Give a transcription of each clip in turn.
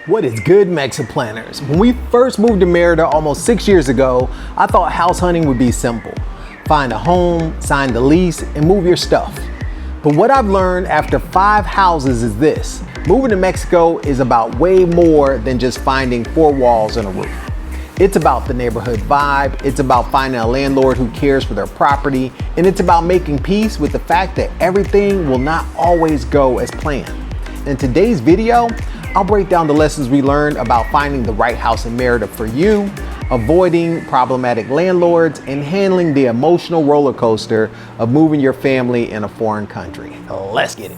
What is good, MexitPlanners? When we first moved to Merida almost 6 years ago, I thought house hunting would be simple. Find a home, sign the lease, and move your stuff. But what I've learned after 5 houses is this: moving to Mexico is about way more than just finding 4 walls and a roof. It's about the neighborhood vibe, it's about finding a landlord who cares for their property, and it's about making peace with the fact that everything will not always go as planned. In today's video, I'll break down the lessons we learned about finding the right house in Merida for you, avoiding problematic landlords, and handling the emotional roller coaster of moving your family in a foreign country. Let's get it.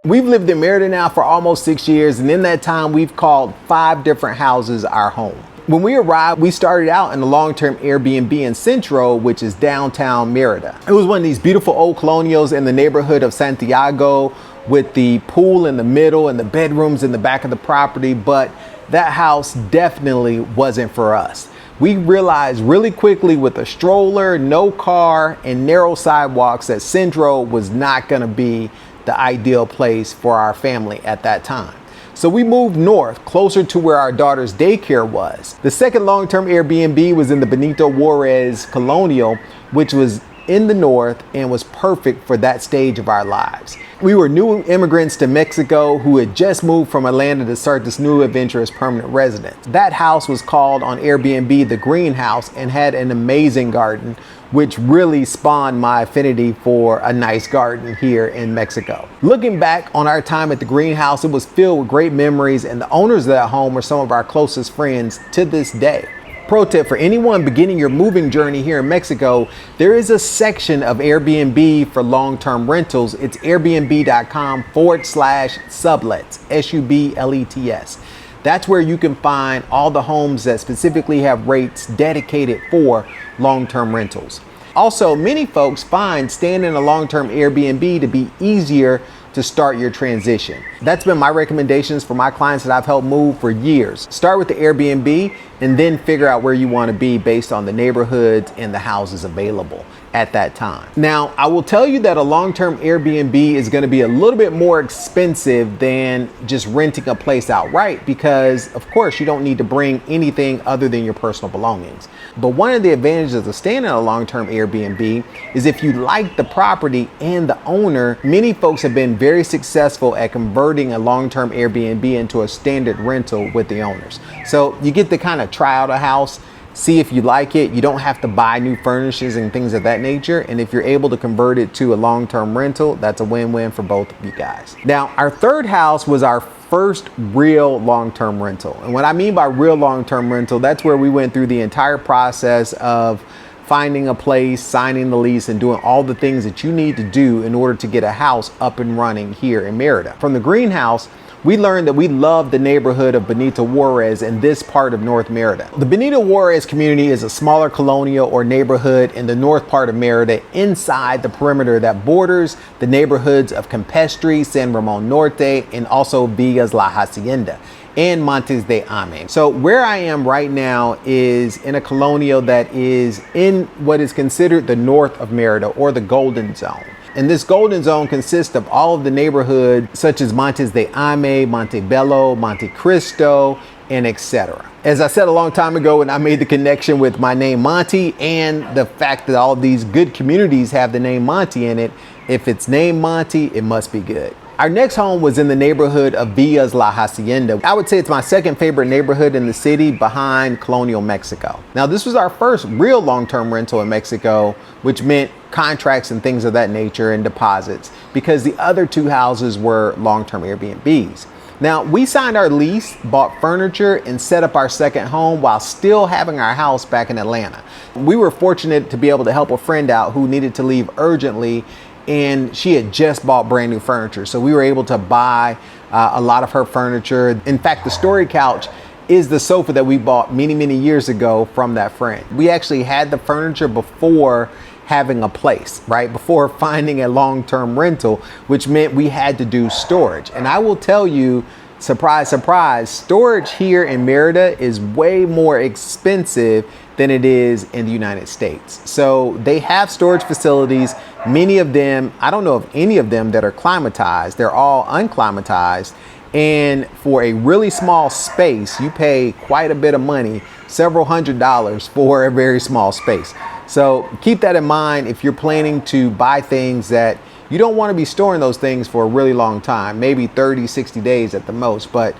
We've lived in Merida now for almost 6 years, and in that time, we've called 5 different houses our home. When we arrived, we started out in a long-term Airbnb in Centro, which is downtown Merida. It was one of these beautiful old colonials in the neighborhood of Santiago, with the pool in the middle and the bedrooms in the back of the property, but that house definitely wasn't for us. We realized really quickly with a stroller, no car, and narrow sidewalks that Centro was not gonna be the ideal place for our family at that time. So we moved north, closer to where our daughter's daycare was. The second long-term Airbnb was in the Benito Juarez Colonial, which was in the north and was perfect for that stage of our lives. We were new immigrants to Mexico who had just moved from Atlanta to start this new adventure as permanent residents. That house was called on Airbnb the Greenhouse and had an amazing garden, which really spawned my affinity for a nice garden here in Mexico. Looking back on our time at the Greenhouse, it was filled with great memories, and the owners of that home are some of our closest friends to this day. Pro tip for anyone beginning your moving journey here in Mexico, there is a section of Airbnb for long-term rentals. It's airbnb.com/sublets, SUBLETS. That's where you can find all the homes that specifically have rates dedicated for long-term rentals. Also, many folks find staying in a long-term Airbnb to be easier to start your transition. That's been my recommendations for my clients that I've helped move for years. Start with the Airbnb and then figure out where you want to be based on the neighborhoods and the houses available at that time. Now, I will tell you that a long-term Airbnb is going to be a little bit more expensive than just renting a place outright because, of course, you don't need to bring anything other than your personal belongings. But one of the advantages of staying in a long-term Airbnb is if you like the property and the owner, many folks have been very successful at converting a long-term Airbnb into a standard rental with the owners. So you get to kind of try out a house, see if you like it. You don't have to buy new furnishings and things of that nature. And if you're able to convert it to a long-term rental, that's a win-win for both of you guys. Now, our third house was our first real long-term rental. And what I mean by real long-term rental, that's where we went through the entire process of finding a place, signing the lease, and doing all the things that you need to do in order to get a house up and running here in Merida. From the Greenhouse, we learned that we love the neighborhood of Benito Juarez in this part of North Merida. The Benito Juarez community is a smaller colonial or neighborhood in the north part of Merida inside the perimeter that borders the neighborhoods of Campestre, San Ramon Norte, and also Villas La Hacienda and Montes de Ame. So where I am right now is in a colonial that is in what is considered the north of Merida, or the Golden Zone. And this Golden Zone consists of all of the neighborhoods such as Montes de Ame, Montebello, Monte Cristo, and etc. As I said a long time ago when I made the connection with my name Monty and the fact that all of these good communities have the name Monty in it, if it's named Monty, it must be good. Our next home was in the neighborhood of Villas La Hacienda. I would say it's my second favorite neighborhood in the city behind Colonial Mexico. Now, this was our first real long-term rental in Mexico, which meant contracts and things of that nature and deposits, because the other 2 houses were long-term Airbnbs. Now, we signed our lease, bought furniture, and set up our second home while still having our house back in Atlanta. We were fortunate to be able to help a friend out who needed to leave urgently, and she had just bought brand new furniture. So we were able to buy a lot of her furniture. In fact, the story couch is the sofa that we bought many, many years ago from that friend. We actually had the furniture before having a place, right? Before finding a long-term rental, which meant we had to do storage. And I will tell you, surprise, surprise, storage here in Merida is way more expensive than it is in the United States. So they have storage facilities, many of them, I don't know of any of them that are climatized. They're all unclimatized. And for a really small space, you pay quite a bit of money, several $100s for a very small space. So keep that in mind if you're planning to buy things that you don't want to be storing those things for a really long time, maybe 30, 60 days at the most. But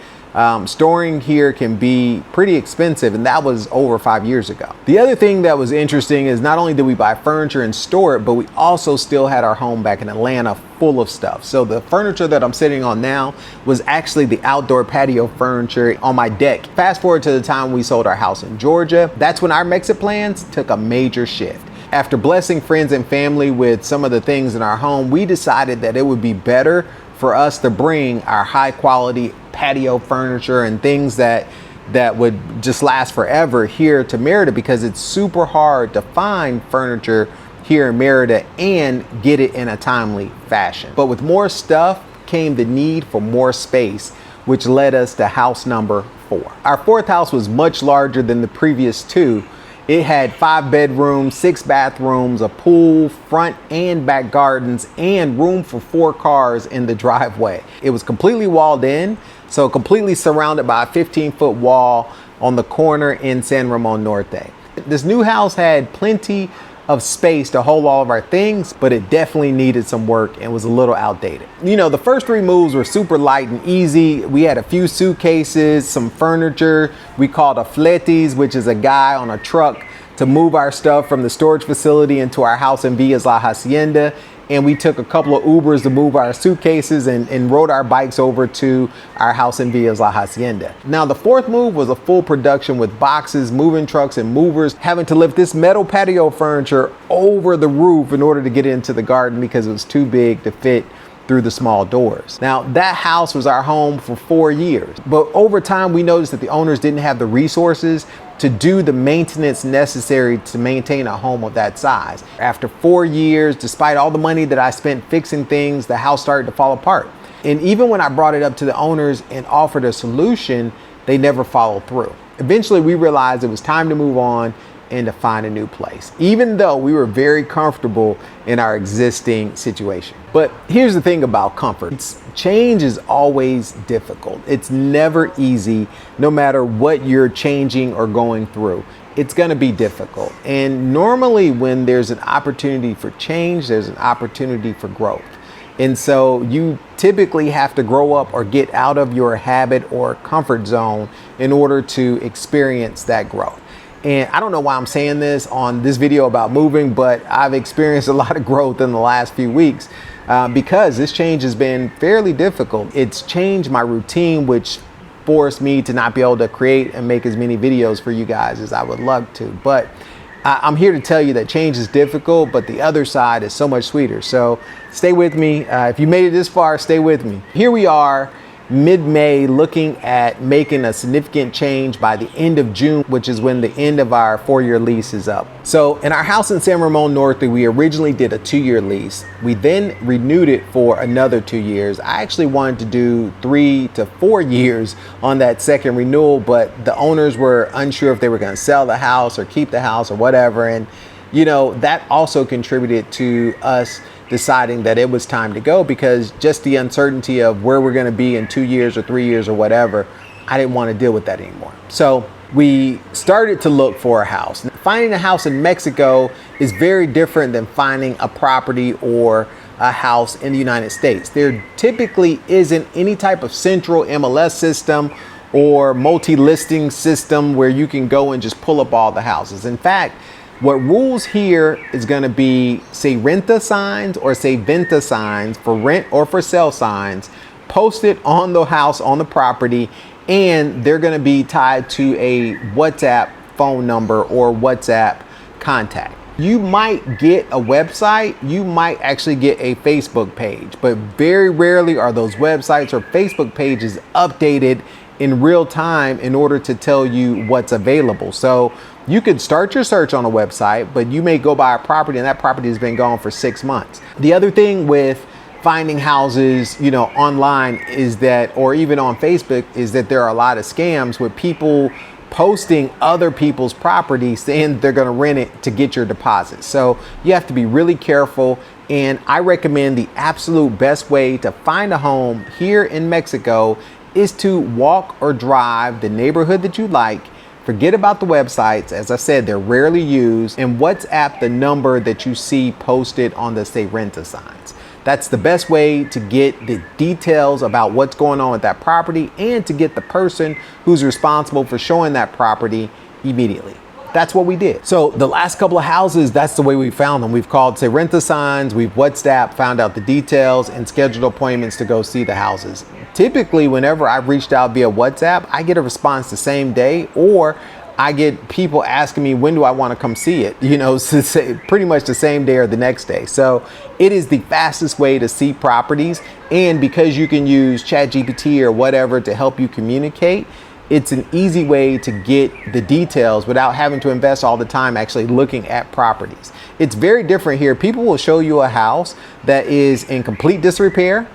storing here can be pretty expensive, and that was over 5 years ago. The other thing that was interesting is not only did we buy furniture and store it, but we also still had our home back in Atlanta full of stuff. So the furniture that I'm sitting on now was actually the outdoor patio furniture on my deck. Fast forward to the time we sold our house in Georgia. That's when our MexitPlans took a major shift. After blessing friends and family with some of the things in our home, we decided that it would be better for us to bring our high quality patio furniture and things that would just last forever here to Merida, because it's super hard to find furniture here in Merida and get it in a timely fashion. But with more stuff came the need for more space, which led us to house number 4. Our 4th house was much larger than the previous 2. It had 5 bedrooms, 6 bathrooms, a pool, front and back gardens, and room for 4 cars in the driveway. It was completely walled in, so completely surrounded by a 15-foot wall on the corner in San Ramon Norte. This new house had plenty of space to hold all of our things, but it definitely needed some work and was a little outdated. You know, the first 3 moves were super light and easy. We had a few suitcases, some furniture. We called a fletes, which is a guy on a truck to move our stuff from the storage facility into our house in Villas La Hacienda. And we took a couple of Ubers to move our suitcases and rode our bikes over to our house in Villas La Hacienda. Now, the 4th move was a full production with boxes, moving trucks, and movers, having to lift this metal patio furniture over the roof in order to get into the garden because it was too big to fit through the small doors. Now, that house was our home for 4 years, but over time we noticed that the owners didn't have the resources to do the maintenance necessary to maintain a home of that size. After 4 years, despite all the money that I spent fixing things, the house started to fall apart. And even when I brought it up to the owners and offered a solution, they never followed through. Eventually, we realized it was time to move on and to find a new place, even though we were very comfortable in our existing situation. But here's the thing about comfort. Change is always difficult. It's never easy, no matter what you're changing or going through. It's gonna be difficult. And normally when there's an opportunity for change, there's an opportunity for growth. And so you typically have to grow up or get out of your habit or comfort zone in order to experience that growth. And I don't know why I'm saying this on this video about moving, but I've experienced a lot of growth in the last few weeks because this change has been fairly difficult. It's changed my routine, which forced me to not be able to create and make as many videos for you guys as I would love to. But I'm here to tell you that change is difficult, but the other side is so much sweeter. So stay with me. If you made it this far, stay with me. Here we are, mid-May, looking at making a significant change by the end of June, which is when the end of our 4-year lease is up. So in our house in San Ramon Norte, we originally did a 2-year lease. We then renewed it for another 2 years. I actually wanted to do 3 to 4 years on that second renewal, but the owners were unsure if they were going to sell the house or keep the house or whatever. And you know, that also contributed to us deciding that it was time to go, because just the uncertainty of where we're going to be in 2 years or 3 years or whatever, I didn't want to deal with that anymore. So we started to look for a house. Finding a house in Mexico is very different than finding a property or a house in the United States. There typically isn't any type of central MLS system or multi-listing system where you can go and just pull up all the houses. In fact, what rules here is going to be, say, renta signs or say venta signs, for rent or for sale signs, posted on the house, on the property, and they're going to be tied to a WhatsApp phone number or WhatsApp contact. You might get a website, you might actually get a Facebook page, but very rarely are those websites or Facebook pages updated in real time in order to tell you what's available. So you could start your search on a website, but you may go buy a property and that property has been gone for 6 months. The other thing with finding houses, you know, online is that, or even on Facebook, is that there are a lot of scams where people posting other people's property saying they're going to rent it to get your deposit. So you have to be really careful. And I recommend the absolute best way to find a home here in Mexico is to walk or drive the neighborhood that you like. Forget about the websites. As I said, they're rarely used, and WhatsApp the number that you see posted on the Se Renta signs. That's the best way to get the details about what's going on with that property and to get the person who's responsible for showing that property immediately. That's what we did. So the last couple of houses, that's the way we found them. We've called Se Renta signs, we've WhatsApp, found out the details, and scheduled appointments to go see the houses. Typically, whenever I've reached out via WhatsApp, I get a response the same day, or I get people asking me, when do I want to come see it? You know, pretty much the same day or the next day. So it is the fastest way to see properties. And because you can use ChatGPT or whatever to help you communicate, it's an easy way to get the details without having to invest all the time actually looking at properties. It's very different here. People will show you a house that is in complete disrepair,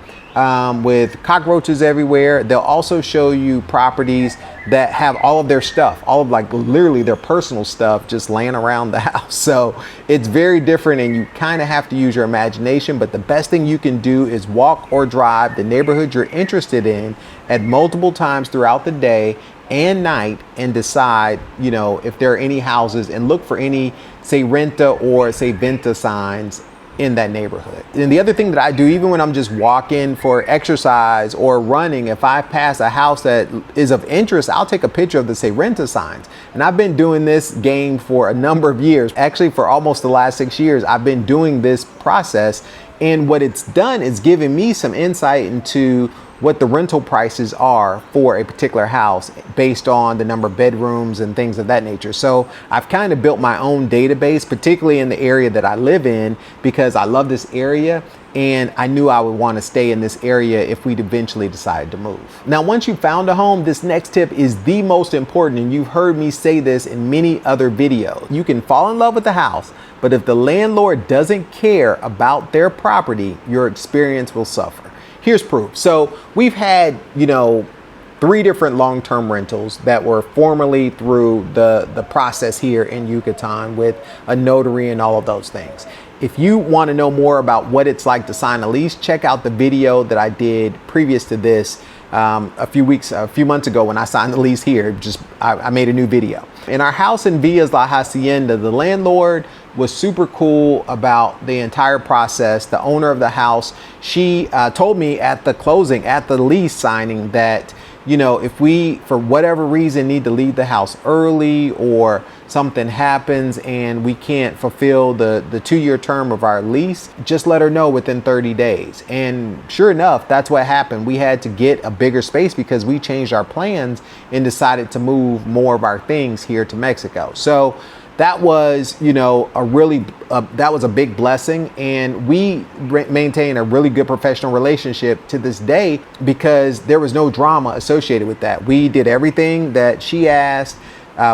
with cockroaches everywhere. They'll also show you properties that have all of their stuff, all of like literally their personal stuff just laying around the house. So it's very different, and you kind of have to use your imagination. But the best thing you can do is walk or drive the neighborhood you're interested in at multiple times throughout the day and night and decide, you know, if there are any houses, and look for any Se Renta or Se Venta signs in that neighborhood. And the other thing that I do, even when I'm just walking for exercise or running, if I pass a house that is of interest, I'll take a picture of the Se Renta signs. And I've been doing this game for a number of years. Actually, for almost the last 6 years, I've been doing this process. And what it's done is given me some insight into what the rental prices are for a particular house based on the number of bedrooms and things of that nature. So I've kind of built my own database, particularly in the area that I live in, because I love this area and I knew I would want to stay in this area if we'd eventually decide to move. Now, once you found a home, this next tip is the most important, and you've heard me say this in many other videos. You can fall in love with the house, but if the landlord doesn't care about their property, your experience will suffer. Here's proof. So we've had, 3 different long-term rentals that were formerly through the process here in Yucatan with a notary and all of those things. If you want to know more about what it's like to sign a lease, check out the video that I did previous to this a few months ago when I signed the lease here. I made a new video. In our house in Villas La Hacienda, the landlord was super cool about the entire process. The owner of the house, she told me at the closing, at the lease signing, that if we, for whatever reason, need to leave the house early or something happens and we can't fulfill the 2-year term of our lease, just let her know within 30 days. And sure enough, that's what happened. We had to get a bigger space because we changed our plans and decided to move more of our things here to Mexico. So that was, that was a big blessing, and we maintain a really good professional relationship to this day because there was no drama associated with that. We did everything that she asked.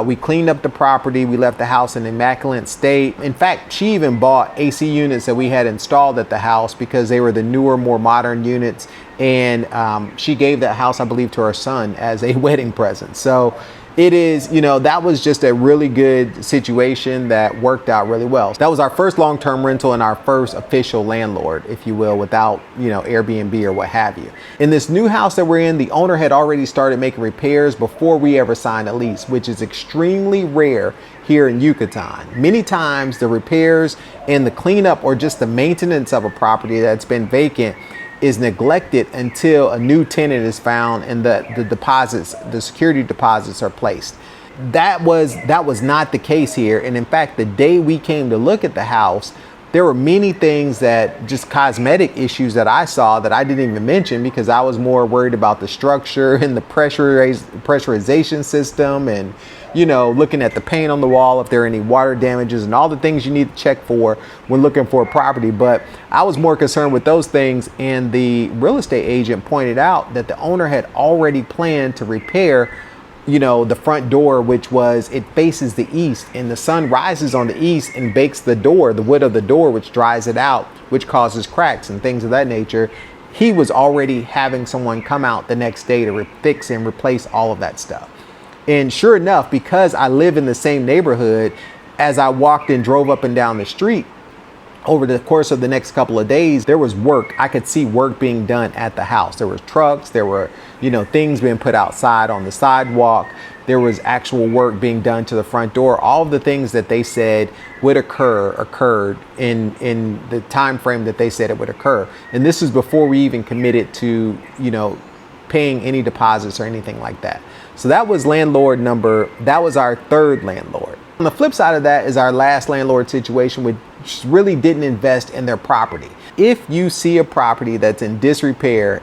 We cleaned up the property. We left the house in immaculate state. In fact, she even bought AC units that we had installed at the house because they were the newer, more modern units. And she gave that house, I believe, to her son as a wedding present. So it is, that was just a really good situation that worked out really well. That was our first long-term rental and our first official landlord, if you will, without, Airbnb or what have you. In this new house that we're in, the owner had already started making repairs before we ever signed a lease, which is extremely rare here in Yucatan. Many times the repairs and the cleanup or just the maintenance of a property that's been vacant is neglected until a new tenant is found and the security deposits are placed. That was not the case here. And in fact, the day we came to look at the house, there were many things that just cosmetic issues that I saw that I didn't even mention because I was more worried about the structure and the pressurization system and looking at the paint on the wall, if there are any water damages and all the things you need to check for when looking for a property. But I was more concerned with those things, and the real estate agent pointed out that the owner had already planned to repair the front door, which it faces the east, and the sun rises on the east and bakes the wood of the door, which dries it out, which causes cracks and things of that nature. He was already having someone come out the next day to fix and replace all of that stuff. And sure enough, because I live in the same neighborhood, as I walked and drove up and down the street, over the course of the next couple of days, there was work. I could see work being done at the house. There were trucks, there were, things being put outside on the sidewalk. There was actual work being done to the front door. All of the things that they said would occurred in the time frame that they said it would occur. And this is before we even committed to, paying any deposits or anything like that. So that was that was our third landlord. On the flip side of that is our last landlord situation, which really didn't invest in their property. If you see a property that's in disrepair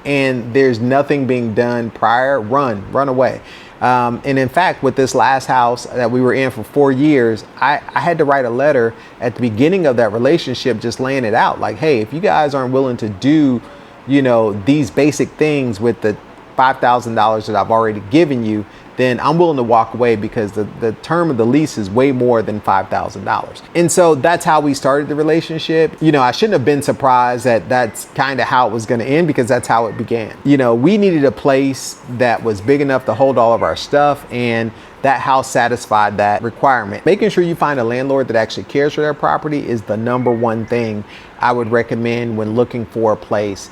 and there's nothing being done prior, run away. And in fact, with this last house that we were in for 4 years, I had to write a letter at the beginning of that relationship, just laying it out like, hey, if you guys aren't willing to do, these basic things with the $5,000 that I've already given you, then I'm willing to walk away, because the term of the lease is way more than $5,000. And so that's how we started the relationship. I shouldn't have been surprised that that's kind of how it was going to end, because that's how it began. We needed a place that was big enough to hold all of our stuff, and that house satisfied that requirement. Making sure you find a landlord that actually cares for their property is the number one thing I would recommend when looking for a place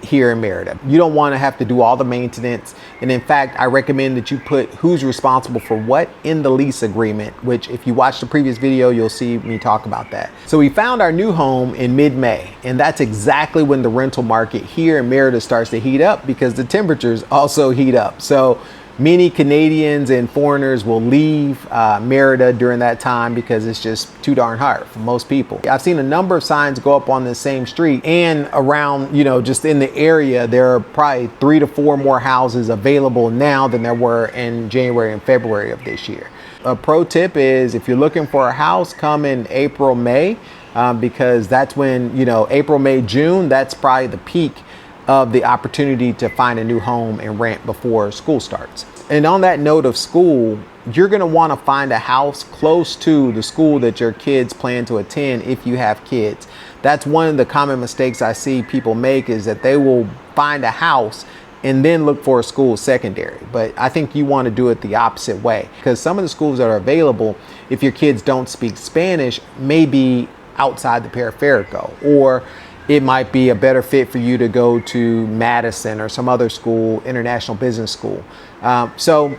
here in Merida. You don't want to have to do all the maintenance. And in fact, I recommend that you put who's responsible for what in the lease agreement, which if you watch the previous video, you'll see me talk about that. So we found our new home in mid-May, and that's exactly when the rental market here in Merida starts to heat up, because the temperatures also heat up. So many Canadians and foreigners will leave Merida during that time because it's just too darn hot for most people. I've seen a number of signs go up on the same street, and around, just in the area, there are probably 3 to 4 more houses available now than there were in January and February of this year. A pro tip is, if you're looking for a house, come in April, May, because that's when, April, May, June, that's probably the peak of the opportunity to find a new home and rent before school starts. And on that note of school, you're going to want to find a house close to the school that your kids plan to attend if you have kids. That's one of the common mistakes I see people make, is that they will find a house and then look for a school secondary. But I think you want to do it the opposite way, because some of the schools that are available, if your kids don't speak Spanish, may be outside the periferico, or it might be a better fit for you to go to Madison or some other school, international business school. So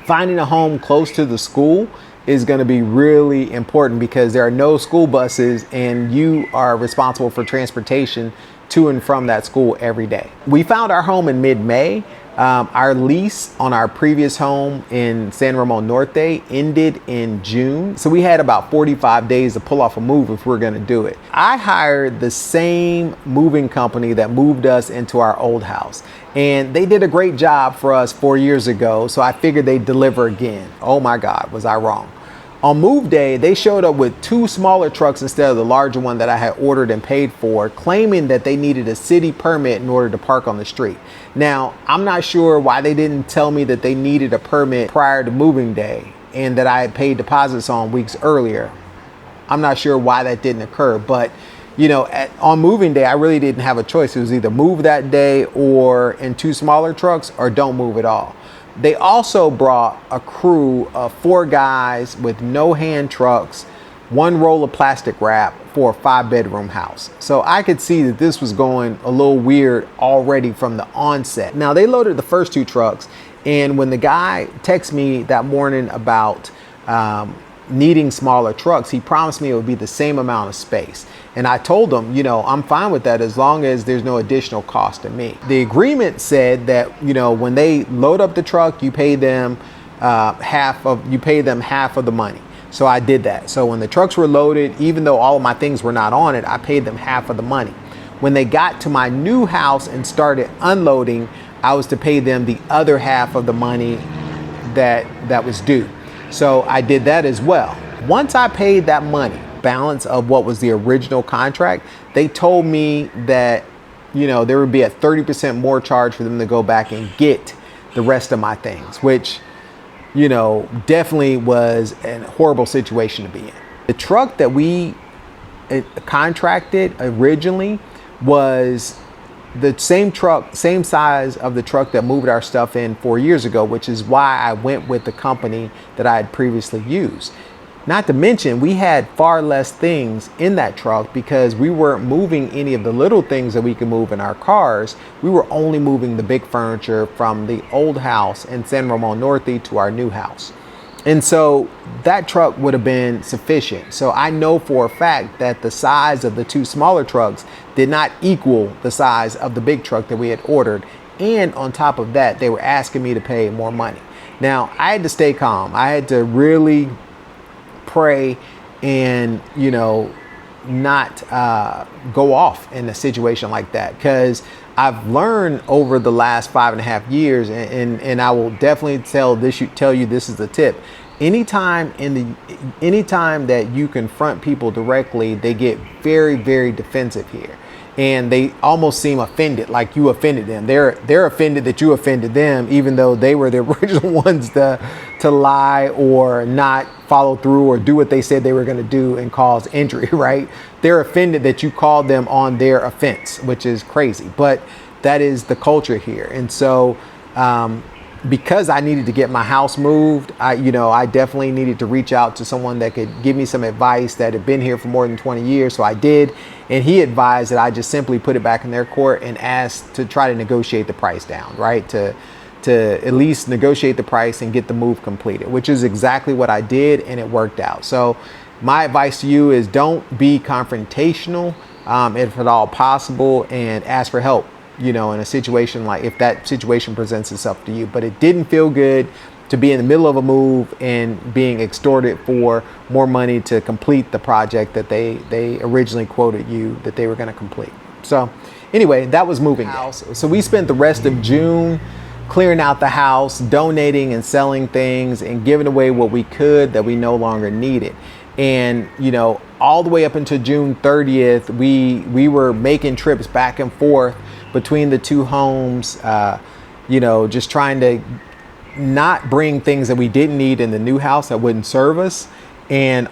finding a home close to the school is going to be really important, because there are no school buses and you are responsible for transportation to and from that school every day. We found our home in mid-May. Our lease on our previous home in San Ramon Norte ended in June. So we had about 45 days to pull off a move if we're going to do it. I hired the same moving company that moved us into our old house, and they did a great job for us 4 years ago. So I figured they'd deliver again. Oh my God, was I wrong. On move day, they showed up with 2 smaller trucks instead of the larger one that I had ordered and paid for, claiming that they needed a city permit in order to park on the street. Now, I'm not sure why they didn't tell me that they needed a permit prior to moving day and that I had paid deposits on weeks earlier. I'm not sure why that didn't occur, but on moving day, I really didn't have a choice. It was either move that day or in 2 smaller trucks, or don't move at all. They also brought a crew of 4 guys with no hand trucks, 1 roll of plastic wrap for a 5-bedroom house. So I could see that this was going a little weird already from the onset. Now, they loaded the first 2 trucks, and when the guy texted me that morning about needing smaller trucks, he promised me it would be the same amount of space. And I told him, I'm fine with that as long as there's no additional cost to me. The agreement said that, when they load up the truck, you pay them half of the money. So I did that. So when the trucks were loaded, even though all of my things were not on it, I paid them half of the money. When they got to my new house and started unloading, I was to pay them the other half of the money that was due. So I did that as well. Once I paid that money, balance of what was the original contract, they told me that, there would be a 30% more charge for them to go back and get the rest of my things, which, definitely was a horrible situation to be in. The truck that we contracted originally was the same truck, same size of the truck that moved our stuff in 4 years ago, which is why I went with the company that I had previously used. Not to mention, we had far less things in that truck because we weren't moving any of the little things that we could move in our cars. We were only moving the big furniture from the old house in San Ramon Norte to our new house. And so that truck would have been sufficient. So I know for a fact that the size of the two smaller trucks did not equal the size of the big truck that we had ordered. And on top of that, they were asking me to pay more money. Now, I had to stay calm. I had to really pray and, not go off in a situation like that, because I've learned over the last 5.5 years, and I will definitely tell you this is the tip. Anytime that you confront people directly, they get very, very defensive here, and they almost seem offended, like you offended them. They're offended that you offended them, even though they were the original ones to lie or not follow through or do what they said they were going to do and cause injury, right? They're offended that you called them on their offense, which is crazy, but that is the culture here. And so because I needed to get my house moved, I definitely needed to reach out to someone that could give me some advice that had been here for more than 20 years. So I did. And he advised that I just simply put it back in their court and ask to try to negotiate the price down, right? To at least negotiate the price and get the move completed, which is exactly what I did, and it worked out. So my advice to you is don't be confrontational, if at all possible, and ask for help, in a situation like if that situation presents itself to you. But it didn't feel good to be in the middle of a move and being extorted for more money to complete the project that they originally quoted you that they were going to complete. So anyway, that was moving house. So we spent the rest of June clearing out the house, donating and selling things, and giving away what we could that we no longer needed. And all the way up until June 30th, we were making trips back and forth between the two homes, just trying to not bring things that we didn't need in the new house that wouldn't serve us, and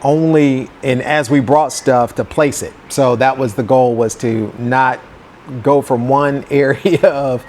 as we brought stuff, to place it. So that was the goal, was to not go from one area of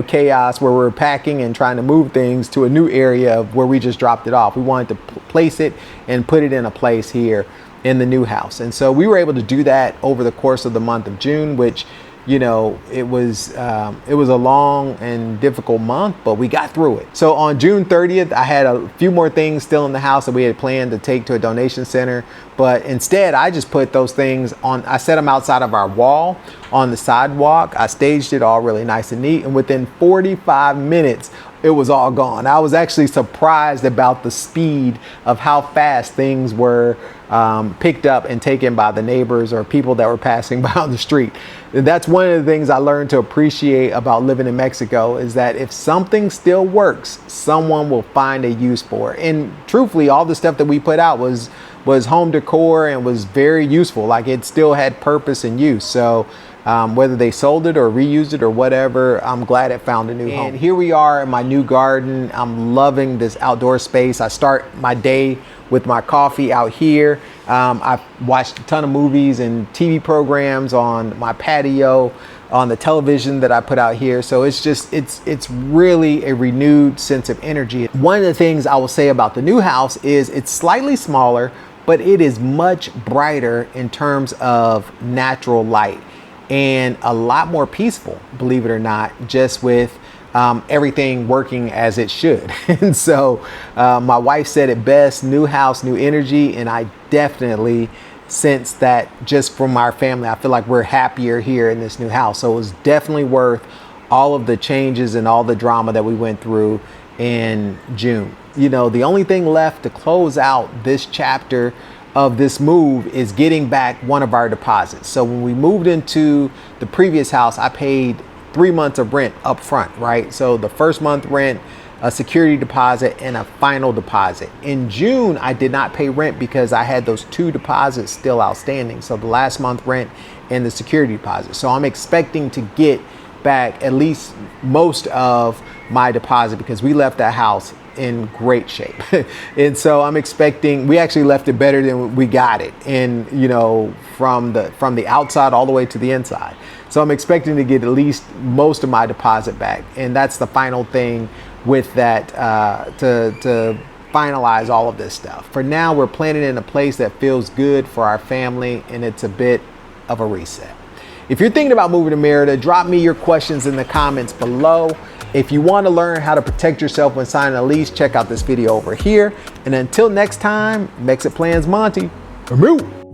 chaos where we're packing and trying to move things to a new area of where we just dropped it off. We wanted to place it and put it in a place here in the new house. And so we were able to do that over the course of the month of June, which it was a long and difficult month, but we got through it. So on June 30th, I had a few more things still in the house that we had planned to take to a donation center. But instead, I just put those things I set them outside of our wall on the sidewalk. I staged it all really nice and neat. And within 45 minutes, it was all gone. I was actually surprised about the speed of how fast things were picked up and taken by the neighbors or people that were passing by on the street. And that's one of the things I learned to appreciate about living in Mexico, is that if something still works, someone will find a use for it. And truthfully, all the stuff that we put out was home decor and was very useful. Like, it still had purpose and use. So whether they sold it or reused it or whatever, I'm glad it found a new home. And here we are in my new garden. I'm loving this outdoor space. I start my day with my coffee out here. I've watched a ton of movies and TV programs on my patio, on the television that I put out here. So it's really a renewed sense of energy. One of the things I will say about the new house is it's slightly smaller, but it is much brighter in terms of natural light, and a lot more peaceful, believe it or not, just with everything working as it should. And so my wife said it best: new house, new energy. And I definitely sense that just from our family. I feel like we're happier here in this new house. So it was definitely worth all of the changes and all the drama that we went through in June. The only thing left to close out this chapter of this move is getting back one of our deposits. So when we moved into the previous house, I paid 3 months of rent up front, right? So the first month rent, a security deposit, and a final deposit. In June, I did not pay rent because I had those 2 deposits still outstanding. So the last month rent and the security deposit. So I'm expecting to get back at least most of my deposit because we left that house in great shape. And so I'm expecting, we actually left it better than we got it, and from the outside all the way to the inside. So I'm expecting to get at least most of my deposit back. And that's the final thing with that to finalize all of this stuff. For now, we're planning in a place that feels good for our family, and it's a bit of a reset. If you're thinking about moving to Merida, drop me your questions in the comments below. If you want to learn how to protect yourself when signing a lease, check out this video over here. And until next time, MexitPlans Monty, I'm out.